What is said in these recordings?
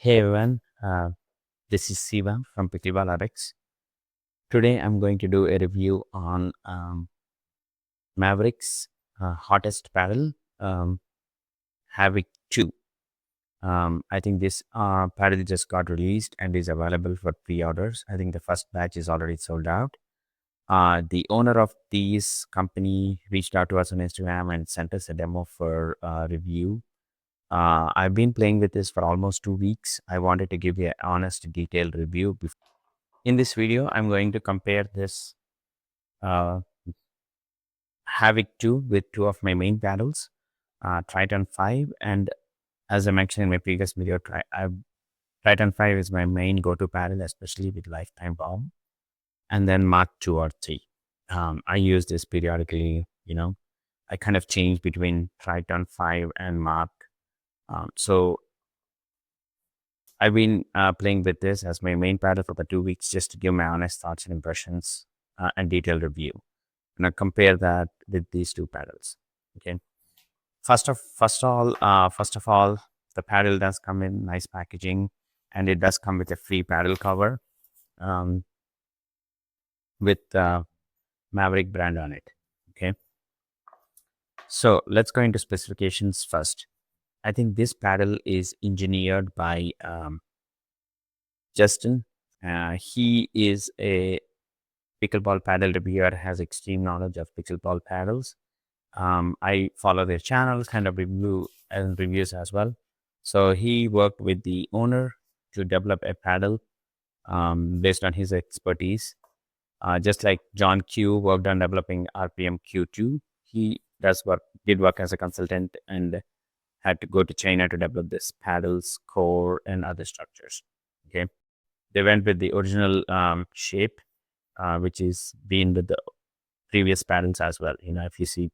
Hey everyone, this is Siva from Pickleball Rx. Today I'm going to do a review on Mavericks hottest paddle, Havik 2. I think this paddle just got released and is available for pre-orders. I think the first batch is already sold out. The owner of this company reached out to us on Instagram and sent us a demo for review. I've been playing with this for almost 2 weeks. I wanted to give you an honest, detailed review. In this video, I'm going to compare this uh, Havik 2 with two of my main paddles, Triton 5. And as I mentioned in my previous video, Triton 5 is my main go-to paddle, especially with lifetime bomb. And then Mark 2 or 3. I use this periodically, I kind of change between Triton 5 and Mark. So I've been playing with this as my main paddle for about 2 weeks just to give my honest thoughts and impressions and detailed review. And I compare that with these two paddles. Okay. First of all, the paddle does come in nice packaging, and it does come with a free paddle cover with Maverick brand on it. Okay. So let's go into specifications first. I think this paddle is engineered by Justin. He is a pickleball paddle reviewer, has extreme knowledge of pickleball paddles. I follow their channel, kind of review and reviews as well. So he worked with the owner to develop a paddle based on his expertise. Just like John Q worked on developing RPM Q2, he did work as a consultant and had to go to China to develop this paddles, core, and other structures. Okay, they went with the original shape, which is been with the previous paddles as well. If you see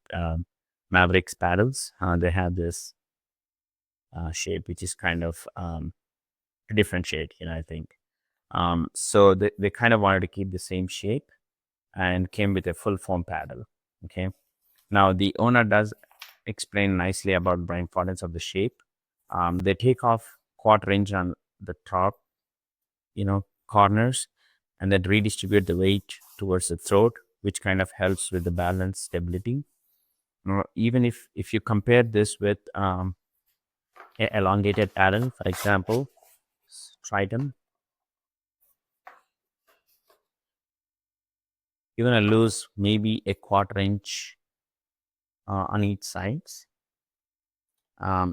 Mavericks paddles, they have this shape, which is kind of a different shade, I think. So they kind of wanted to keep the same shape and came with a full foam paddle. Okay. Now the owner does explain nicely about the importance of the shape. They take off quarter inch on the top, corners, and then redistribute the weight towards the throat, which kind of helps with the balance stability. Even if you compare this with an elongated paddle, for example, Triton, you're going to lose maybe a quarter inch on each sides.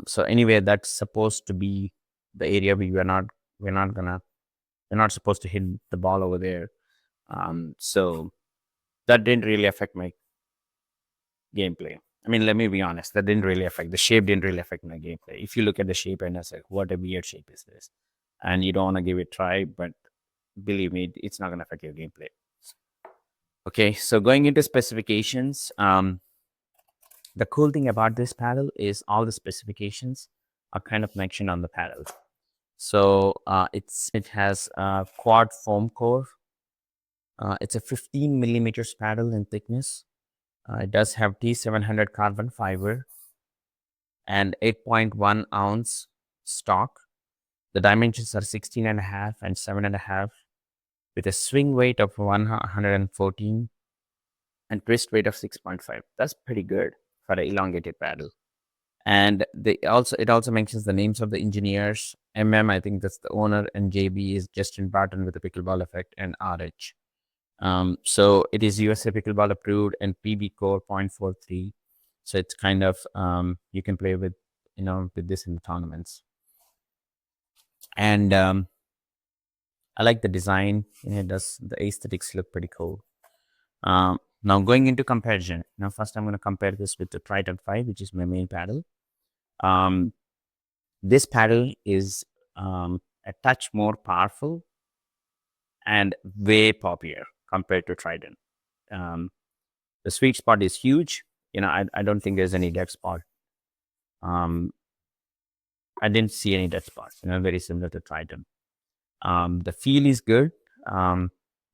So anyway, that's supposed to be the area where we're not supposed to hit the ball over there. So that didn't really affect my gameplay. I mean, let me be honest, that didn't really affect the shape. Didn't really affect my gameplay. If you look at the shape and it's like, what a weird shape is this, and you don't want to give it a try, but believe me, it's not going to affect your gameplay. Okay, so going into specifications, the cool thing about this paddle is all the specifications are kind of mentioned on the paddle. So it has a quad foam core. It's a 15 millimeters paddle in thickness. It does have T700 carbon fiber and 8.1 ounce stock. The dimensions are 16.5 and 7.5 with a swing weight of 114 and twist weight of 6.5. That's pretty good for an elongated paddle. And it also mentions the names of the engineers. I think that's the owner, and JB is Justin Barton with the Pickleball Effect, and RH. So it is USA Pickleball approved and PB Core 0.43. So it's kind of you can play with with this in the tournaments. And I like the design. The aesthetics look pretty cool. Now going into comparison. Now first I'm going to compare this with the Triton 5, which is my main paddle. This paddle is a touch more powerful and way poppier compared to Triton. The sweet spot is huge. I don't think there's any dead spot. I didn't see any dead spots. Very similar to Triton. The feel is good.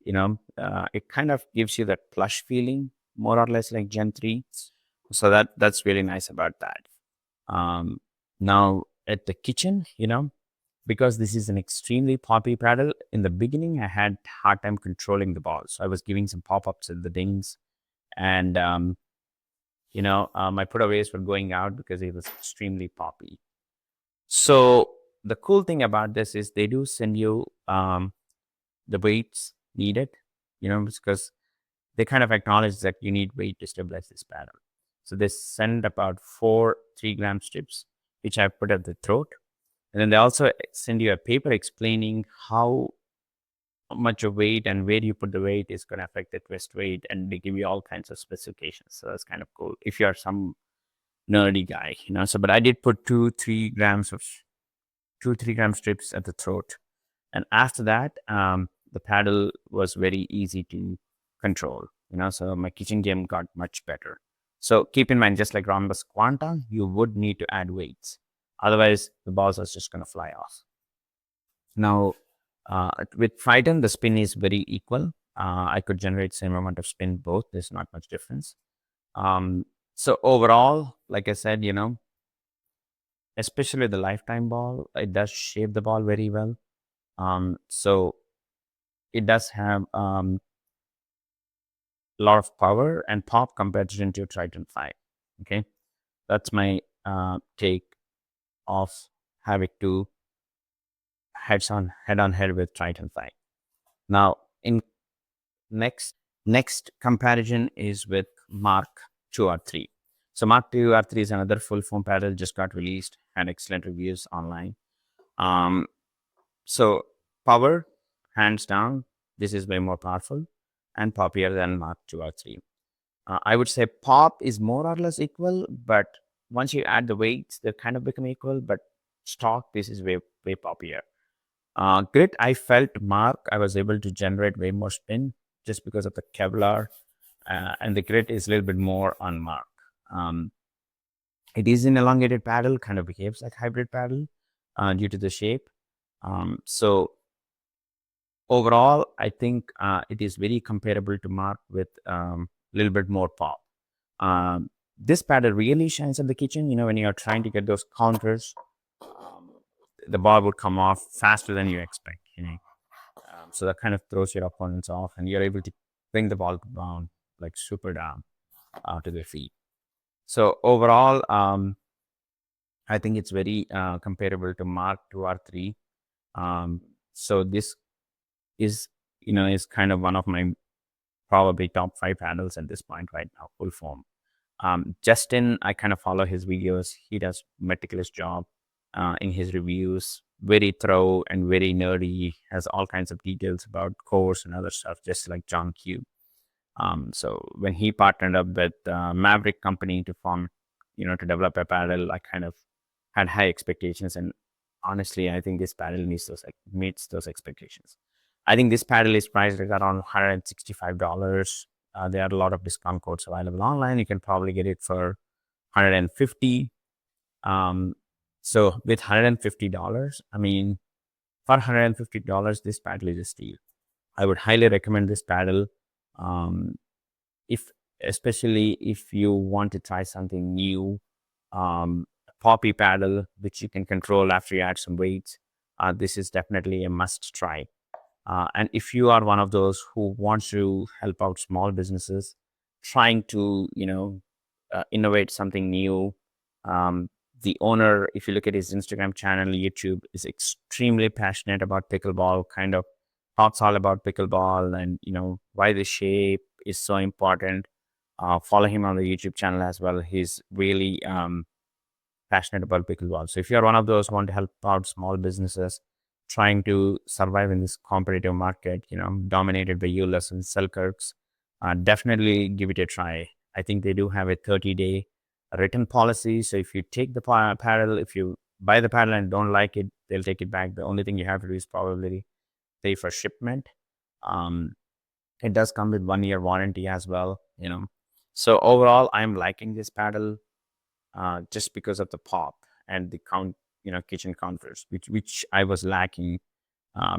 It kind of gives you that plush feeling, more or less like Gen 3. So that's really nice about that. Now at the kitchen, because this is an extremely poppy paddle. In the beginning, I had hard time controlling the ball, so I was giving some pop-ups at the dings, and my putaways were going out because it was extremely poppy. So the cool thing about this is they do send you the weights needed, because they kind of acknowledge that you need weight to stabilize this paddle. So they send about 4 3-gram strips, which I put at the throat. And then they also send you a paper explaining how much of weight and where you put the weight is going to affect the twist weight. And they give you all kinds of specifications. So that's kind of cool if you're some nerdy guy, So, but I did put 2 3-gram strips at the throat. And after that, the paddle was very easy to control, so my kitchen game got much better. So keep in mind, just like Rhombus Quanta, you would need to add weights. Otherwise, the balls are just going to fly off. Now, with Triton, the spin is very equal. I could generate same amount of spin both. There's not much difference. So overall, like I said, especially the lifetime ball, it does shape the ball very well. So it does have a lot of power and pop compared to Triton 5. Okay, that's my take of Havik 2 head on head with Triton 5. Now, in next comparison is with Mark 2 or 3. So Mark 2 or 3 is another full foam paddle, just got released, had excellent reviews online. So power, hands down, this is way more powerful and poppier than Mark 2 or 3. I would say pop is more or less equal, but once you add the weights, they kind of become equal. But stock, this is way poppier. Grit, I felt Mark, I was able to generate way more spin just because of the Kevlar, and the grit is a little bit more on Mark. It is an elongated paddle, kind of behaves like hybrid paddle due to the shape. So overall, I think it is very comparable to Mark with a little bit more pop. This paddle really shines in the kitchen. When you're trying to get those counters, the ball would come off faster than you expect. So that kind of throws your opponents off, and you're able to bring the ball down like super down to their feet. So overall, I think it's very comparable to Mark 2 or 3. So this is kind of one of my probably top 5 paddles at this point right now, full form. Justin, I kind of follow his videos. He does meticulous job in his reviews, very thorough and very nerdy, has all kinds of details about course and other stuff, just like John Q. So when he partnered up with Maverick Company to form, to develop a paddle, I kind of had high expectations. And honestly, I think this paddle meets those expectations. I think this paddle is priced at around $165. There are a lot of discount codes available online. You can probably get it for $150. So with $150, I mean, for $150, this paddle is a steal. I would highly recommend this paddle. Especially if you want to try something new, poppy paddle, which you can control after you add some weights. This is definitely a must try. And if you are one of those who wants to help out small businesses, trying to innovate something new, the owner, if you look at his Instagram channel, YouTube, is extremely passionate about pickleball. Kind of talks all about pickleball and why the shape is so important. Follow him on the YouTube channel as well. He's really passionate about pickleball. So if you're one of those who want to help out small businesses trying to survive in this competitive market, dominated by ULS and Selkirks, definitely give it a try. I think they do have a 30-day written policy. So if you take the paddle, if you buy the paddle and don't like it, they'll take it back. The only thing you have to do is probably pay for shipment. It does come with 1-year warranty as well, So overall, I'm liking this paddle just because of the pop and the kitchen counters, which I was lacking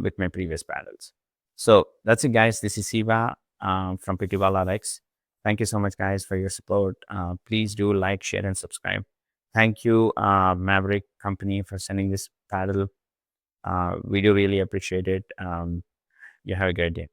with my previous paddles. So that's it, guys. This is Siva from Pickleball Rx. Thank you so much, guys, for your support. Please do like, share, and subscribe. Thank you, Maverick Company, for sending this paddle. We do really appreciate it. You have a great day.